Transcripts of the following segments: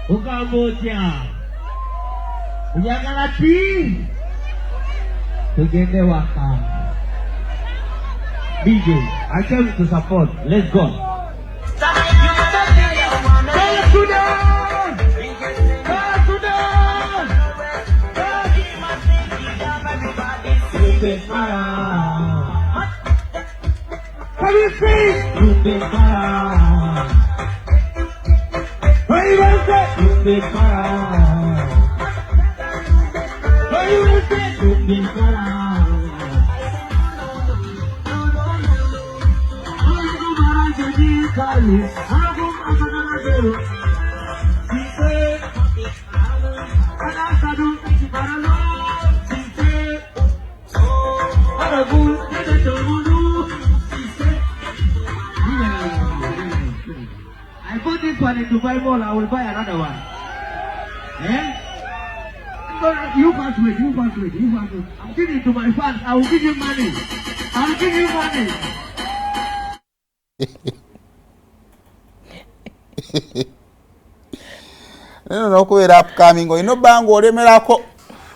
Ukamboja. Ujagala ti. Tugende waka. DJ, I came to support. Let's go. Can you see? Where you want it? Where you want it? I put this one into buy more, I will buy another one. Eh? You must wait, you must wait, you must wait. I'm giving it to my fans, I will give you money. I will give you money. No kubeera upcoming olina banga olemerako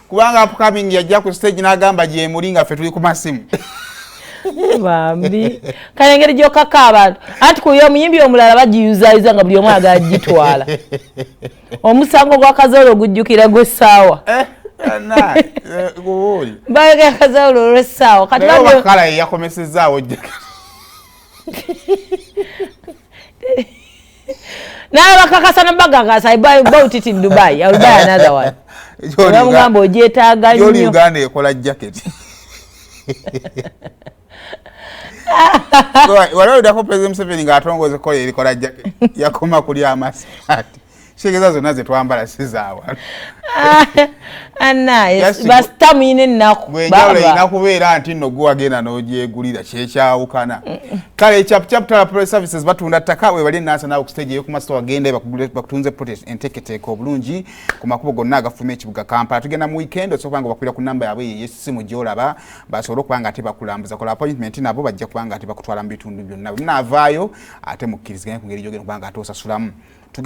kubanga upcoming yajja ku stage n'agamba gye mulinga ffe tuli ku masimu bambi kale ngeri gyokaka abantu anti kuyo omuyimbi omulala bagiyuzaayiza nga buli omu agagitwala omusango gwa kazoolo gujjukira gw'essaawa baga kazoolo olw'essaawa kati bakala yakomesezaawo Now bakakasana bagagasa I bought it in Dubai. I will buy another one. Bamugamba ojeetaaga nnyo. Yoli Uganda ekola jacket. Waliwo udako President Museveni ng'atongoza kola erikola jacket. Yakoma kuli amasati. Shegeza zonna ze twambala sizaawa. Nice. Basitamu ine nnaku. Gwenjawulo erina kubeera nti nno gwe wagenda n'ogyegulira kyekyawukana. Kale chapter press services batunda ttaka we bali nasa nawe ku stage yo ku masito wagenda bakutunze protest enteketeeko obulungi ku makubo gonna agafuluma ekibuga Kampala. Tugenda mu weekend osooka nga bakwira ku namba yaabwe y'essimu gy'olaba basobole okuba nga ate bakulambuza kola appointment nabo bajja kuba nga ate bakutwala mu bitundu byonna. Bwe munaavaayo ate mukkiriziganye ku ngeri gy'ogenda kuba nga ate osasulamu